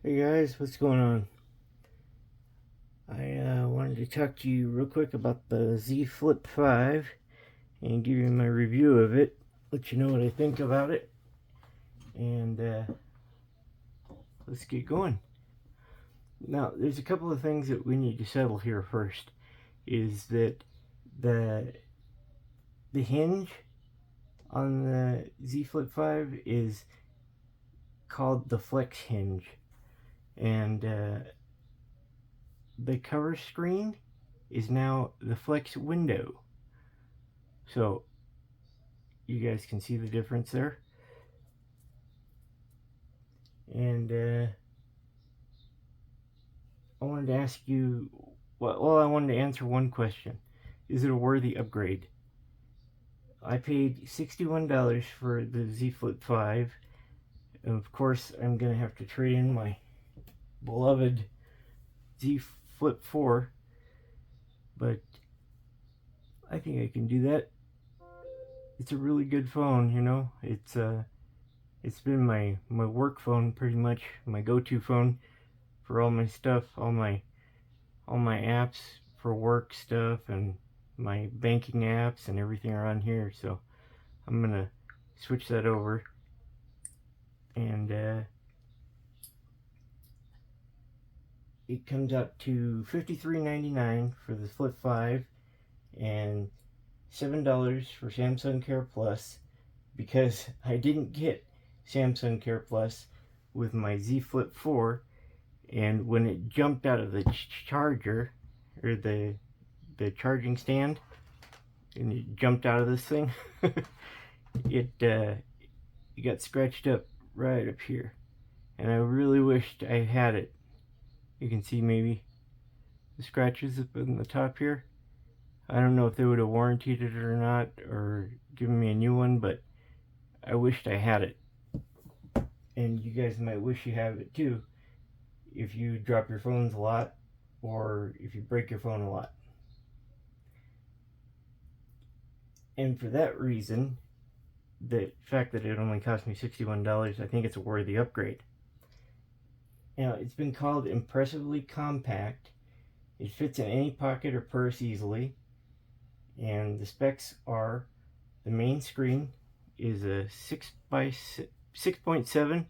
Hey guys, what's going on? I wanted to talk to you real quick about the Z Flip5 and give you my review of it, let you know what I think about it, and let's get going. Now, there's a couple of things that we need to settle here first. Is that the hinge on the Z Flip5 is called the flex hinge, and the cover screen is now the flex window. So you guys can see the difference there. And I wanted to ask you, well, I wanted to answer one question. Is it a worthy upgrade? I paid $61 for the Z Flip5. And of course, I'm going to have to trade in my beloved Z Flip4. But I think I can do that. It's a really good phone, you know. It's been my work phone, pretty much my go-to phone for all my stuff, all my apps for work stuff, and my banking apps and everything are on here. So I'm gonna switch that over, and it comes out to $53.99 for the Flip 5 and $7 for Samsung Care Plus, because I didn't get Samsung Care Plus with my Z Flip 4, and when it jumped out of the charger, or the charging stand, and it jumped out of this thing, it got scratched up right up here, and I really wished I had it. You can see maybe the scratches up in the top here. I don't know if they would have warranted it or not, or given me a new one, but I wished I had it. And you guys might wish you have it too, if you drop your phones a lot, or if you break your phone a lot. And for that reason, the fact that it only cost me $61, I think it's a worthy upgrade. Now, it's been called impressively compact. It fits in any pocket or purse easily. And the specs are: the main screen is a 6.7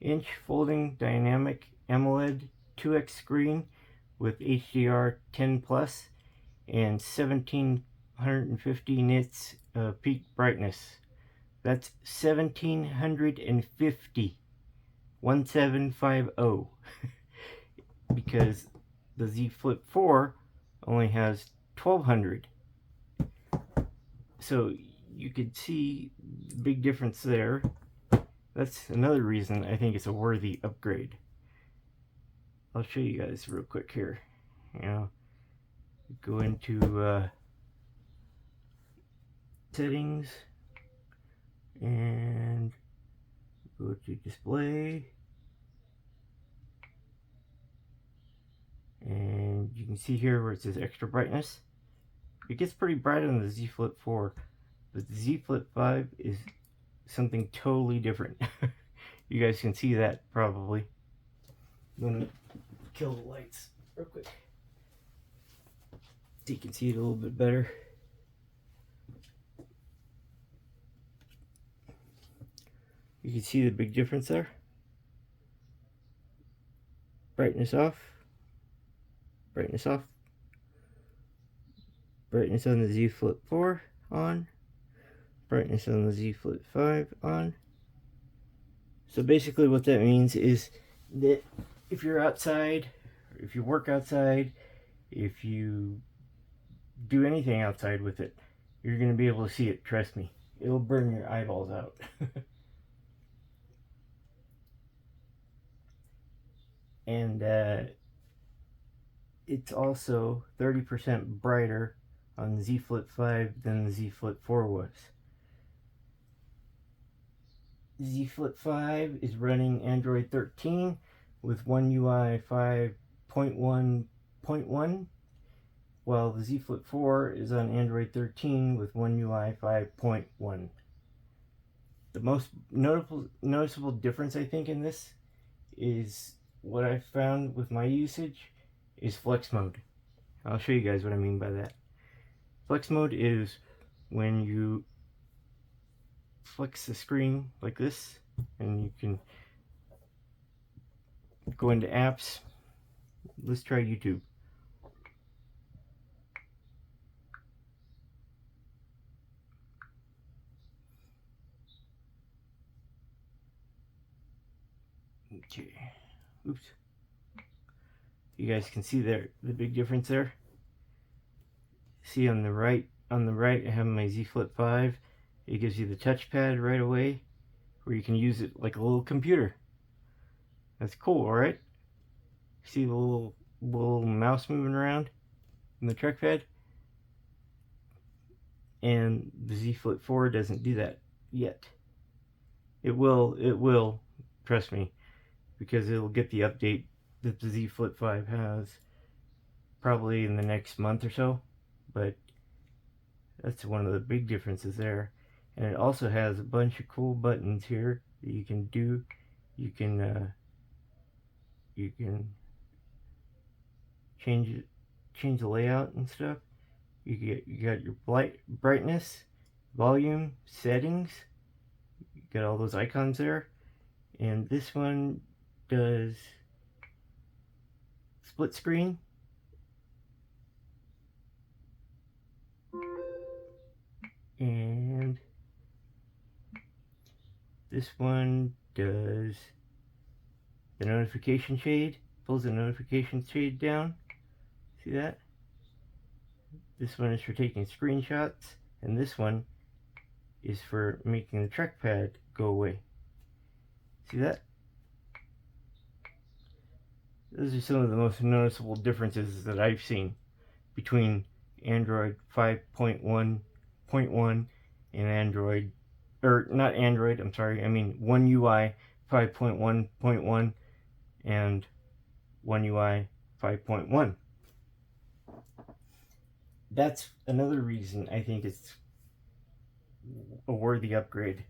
inch folding dynamic AMOLED 2X screen with HDR 10 plus and 1750 nits peak brightness. That's 1750, 1750, because the Z Flip 4 only has 1200. So you could see the big difference there. That's another reason I think it's a worthy upgrade. I'll show you guys real quick here. You know, go into settings and go to display, and you can see here where it says extra brightness. It gets pretty bright on the Z Flip 4, but the Z Flip 5 is something totally different. You guys can see that probably. I'm gonna kill the lights real quick so you can see it a little bit better. You can see the big difference there. Brightness off, brightness off, brightness on the Z Flip 4 on, brightness on the Z Flip 5 on. So basically what that means is that if you're outside, if you work outside, if you do anything outside with it, you're going to be able to see it, trust me. It'll burn your eyeballs out. And it's also 30% brighter on the Z Flip 5 than the Z Flip 4 was. Z Flip 5 is running Android 13 with One UI 5.1.1, while the Z Flip 4 is on Android 13 with One UI 5.1. The most noticeable difference, I think, in this is what I found with my usage is flex mode. I'll show you guys what I mean by that. Flex mode is when you flex the screen like this, and you can go into apps. Let's try YouTube. Okay. Oops. You guys can see there the big difference there. See on the right, I have my Z Flip5. It gives you the touchpad right away, where you can use it like a little computer. That's cool, right? See the little mouse moving around in the trackpad? And the Z Flip4 doesn't do that yet. It will, trust me, because it'll get the update that the Z Flip5 has probably in the next month or so. But that's one of the big differences there. And it also has a bunch of cool buttons here that you can do. You can change the layout and stuff. You got your brightness, volume, settings. You got all those icons there. And this one does split screen. And this one does the notification shade, pulls the notification shade down. See that? This one is for taking screenshots, and this one is for making the trackpad go away. See that? Those are some of the most noticeable differences that I've seen between Android 5.1.1 and Android, or not Android, I'm sorry, I mean One UI 5.1.1 and One UI 5.1. That's another reason I think it's a worthy upgrade.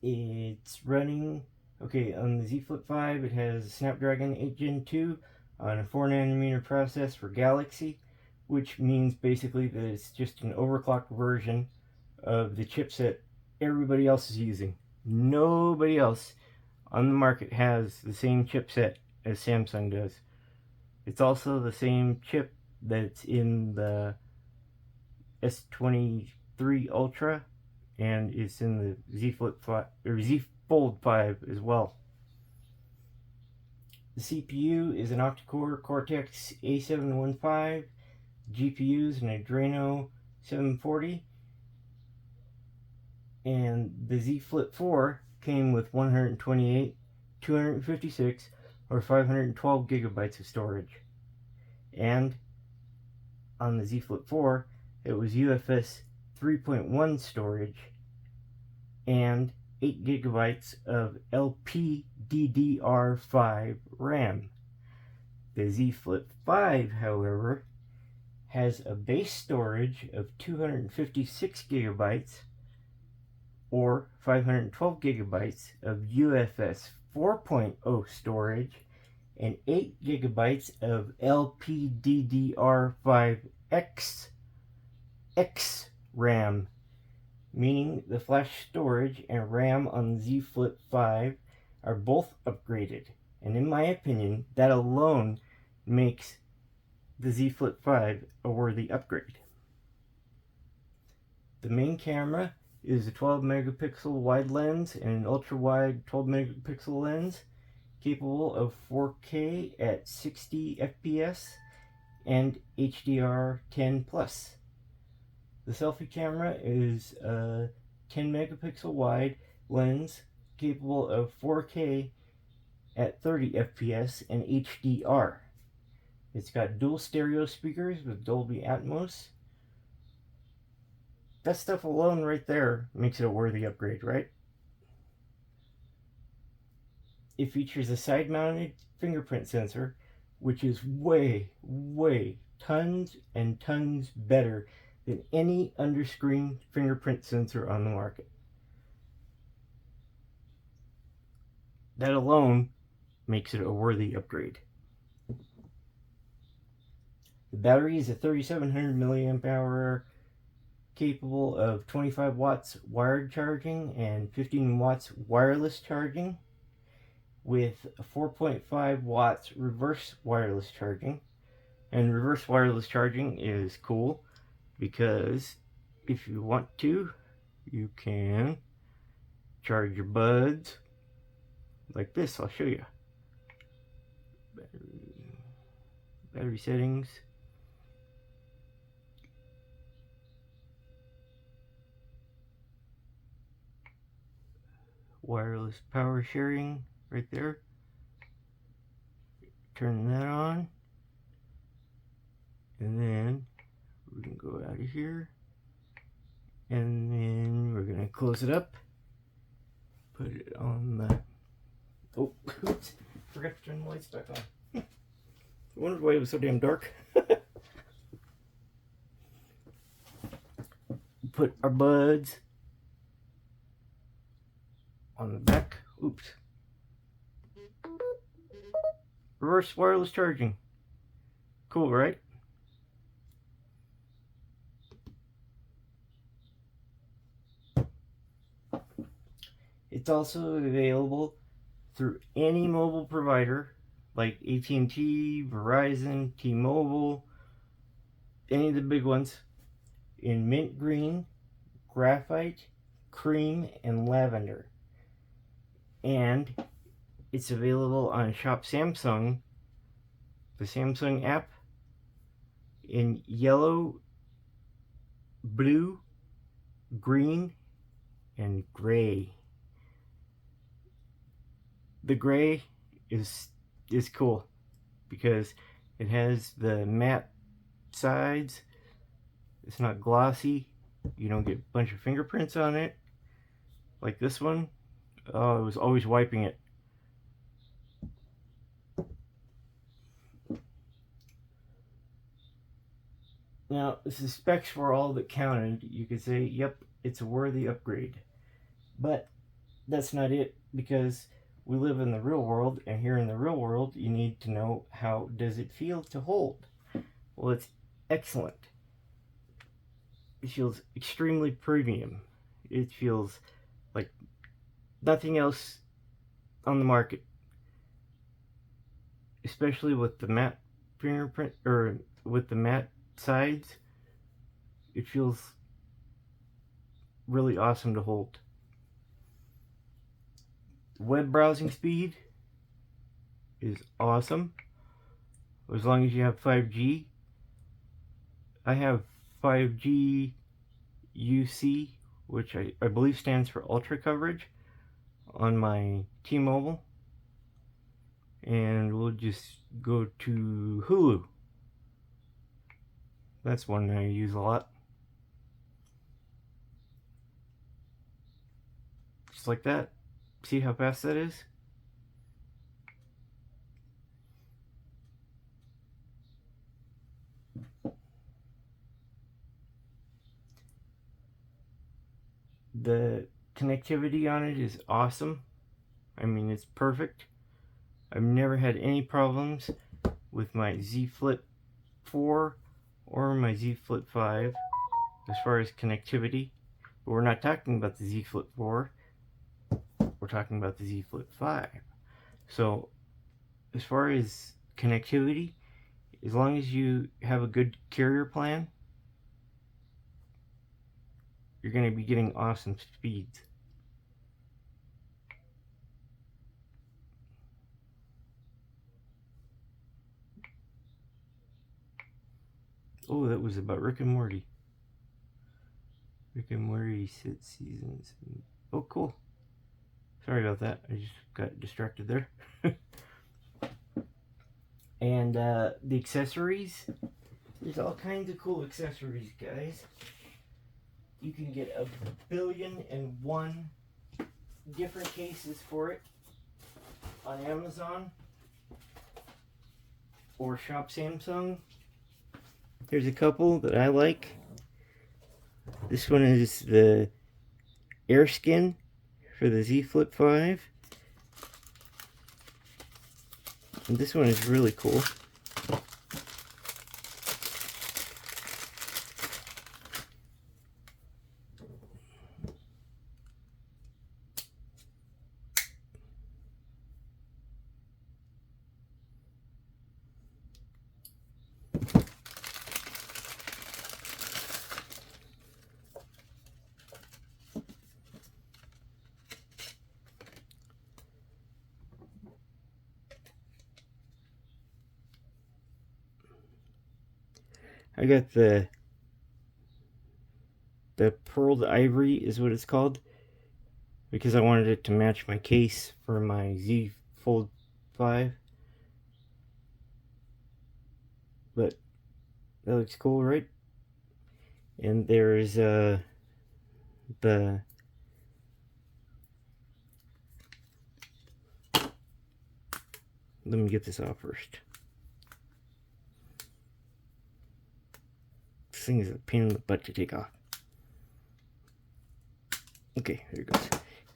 It's running, okay, on the Z Flip5 it has Snapdragon 8 Gen 2 on a 4nm process for Galaxy, which means basically that it's just an overclocked version of the chipset everybody else is using. Nobody else on the market has the same chipset as Samsung does. It's also the same chip that's in the S23 Ultra, and it's in the Z Flip 5 or Z Fold 5 as well. The CPU is an octa-core Cortex A715. GPU is an Adreno 740. And the Z Flip 4 came with 128, 256, or 512 gigabytes of storage. And on the Z Flip 4, it was UFS 3.1 storage and 8 gigabytes of LPDDR5 RAM. The Z Flip 5, however, has a base storage of 256 gigabytes or 512 gigabytes of UFS 4.0 storage and 8 gigabytes of LPDDR5X RAM, meaning the flash storage and RAM on the Z Flip 5 are both upgraded. And in my opinion, that alone makes the Z Flip 5 a worthy upgrade. The main camera is a 12 megapixel wide lens and an ultra wide 12 megapixel lens, capable of 4K at 60 FPS and HDR10+. The selfie camera is a 10 megapixel wide lens capable of 4K at 30 FPS and HDR. It's got dual stereo speakers with Dolby Atmos. That stuff alone right there makes it a worthy upgrade, right? It features a side-mounted fingerprint sensor, which is way, tons and tons better than any underscreen fingerprint sensor on the market. that alone makes it a worthy upgrade. The battery is a 3700 milliamp hour, capable of 25 watts wired charging and 15 watts wireless charging, with 4.5 watts reverse wireless charging. And reverse wireless charging is cool because if you want to, you can charge your buds like this. I'll show you. Battery settings. Wireless power sharing right there. Turn that on. And then we can go out of here. And then we're going to close it up. Put it on the... Oh, oops. Forgot to turn the lights back on. I wondered why it was so damn dark. Put our buds on the back. Oops. Reverse wireless charging. Cool, right? It's also available through any mobile provider like AT&T, Verizon, T-Mobile, any of the big ones, in mint green, graphite, cream, and lavender. And it's available on Shop Samsung, the Samsung app, in yellow, blue, green, and gray. The gray is cool because it has the matte sides. It's not glossy. You don't get a bunch of fingerprints on it like this one. Oh, I was always wiping it. Now, if the specs were all that counted, you could say, yep, it's a worthy upgrade. But that's not it, because we live in the real world, and here in the real world, you need to know, how does it feel to hold? Well, it's excellent. It feels extremely premium. It feels like nothing else on the market, especially with the matte fingerprint, or with the matte sides. It feels really awesome to hold. Web browsing speed is awesome, as long as you have 5G. I have 5G UC, which I believe stands for ultra coverage, on my T-Mobile. And we'll just go to Hulu. That's one I use a lot. Just like that. See how fast that is? The connectivity on it is awesome. I mean, it's perfect. I've never had any problems with my Z Flip4 or my Z Flip5 as far as connectivity. But we're not talking about the Z Flip4. We're talking about the Z Flip5. So, as far as connectivity, as long as you have a good carrier plan, you're going to be getting awesome speeds. Oh, that was about Rick and Morty. Rick and Morty 6 seasons. Oh, cool. Sorry about that. I just got distracted there. And the accessories. There's all kinds of cool accessories, guys. You can get 1,000,001 different cases for it on Amazon or Shop Samsung. There's a couple that I like. This one is the air skin for the Z Flip5. And this one is really cool. I got the pearled ivory is what it's called, because I wanted it to match my case for my Z Fold 5. But that looks cool, right? And there's the let me get this off first. This thing is a pain in the butt to take off. Okay, there it goes.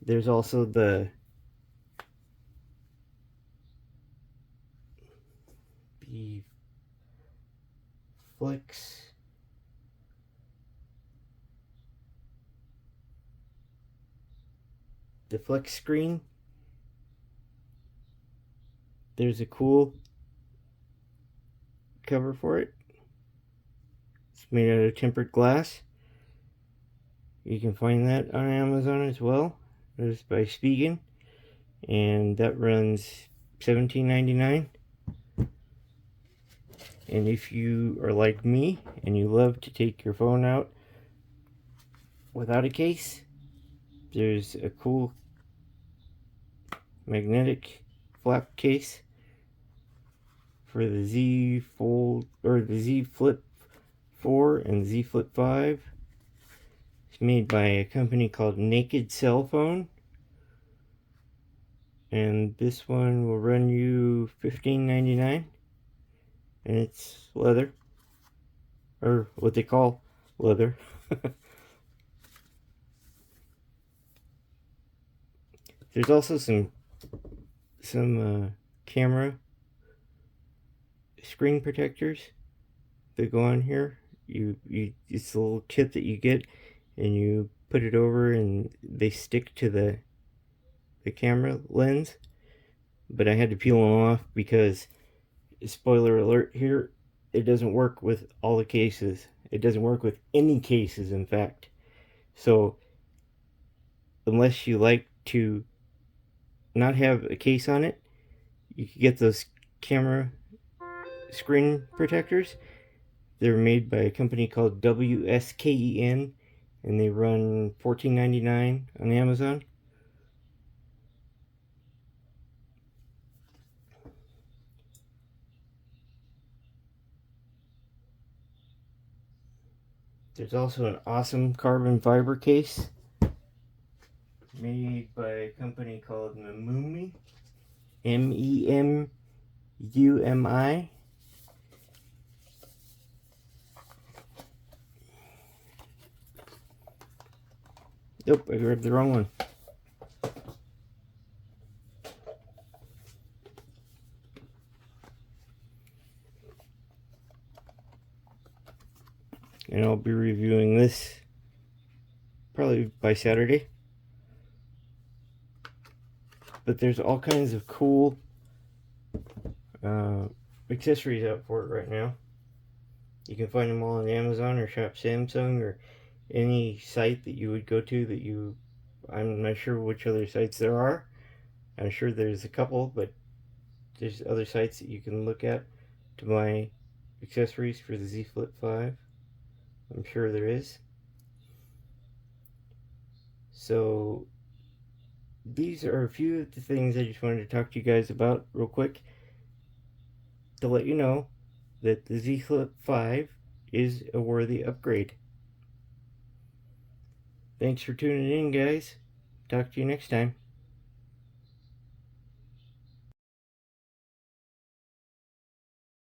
There's also the flex screen. There's a cool cover for it. It's made out of tempered glass. You can find that on Amazon as well. It's by Spigen, and that runs $17.99. And if you are like me and you love to take your phone out without a case, there's a cool magnetic flap case for the Z Fold or the Z Flip 4 and Z Flip 5. It's made by a company called Naked Cell Phone, and this one will run you $15.99, and it's leather, or what they call leather. There's also some camera screen protectors that go on here. It's a little kit that you get, and you put it over, and they stick to the camera lens. But I had to peel them off because, spoiler alert here, it doesn't work with all the cases. It doesn't work with any cases, in fact. So unless you like to not have a case on it, you can get those camera screen protectors. They're made by a company called WSKEN, and they run $14.99 on Amazon. There's also an awesome carbon fiber case made by a company called Memumi, MEMUMI. Nope, I grabbed the wrong one. And I'll be reviewing this probably by Saturday. But there's all kinds of cool accessories out for it right now. You can find them all on Amazon or Shop Samsung or any site that you would go to I'm not sure which other sites there are. I'm sure there's a couple, but there's other sites that you can look at to buy accessories for the Z Flip 5. I'm sure there is. So these are a few of the things I just wanted to talk to you guys about real quick to let you know that the Z Flip 5 is a worthy upgrade. Thanks for tuning in, guys. Talk to you next time.